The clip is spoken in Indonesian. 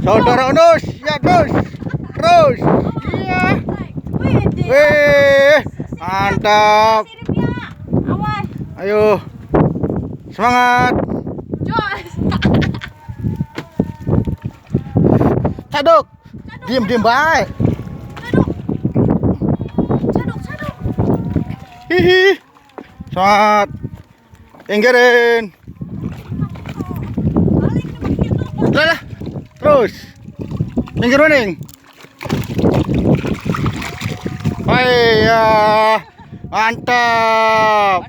Saudara Unus, ya terus. Terus. Iya. Wih, mantap. Awas. Ayo. Semangat. Jos. Caduk. Diem baik. Caduk. Hihi. Semangat. Pinggirin. Lah. Terus. Pinggir maning. Wah, ya. Mantap.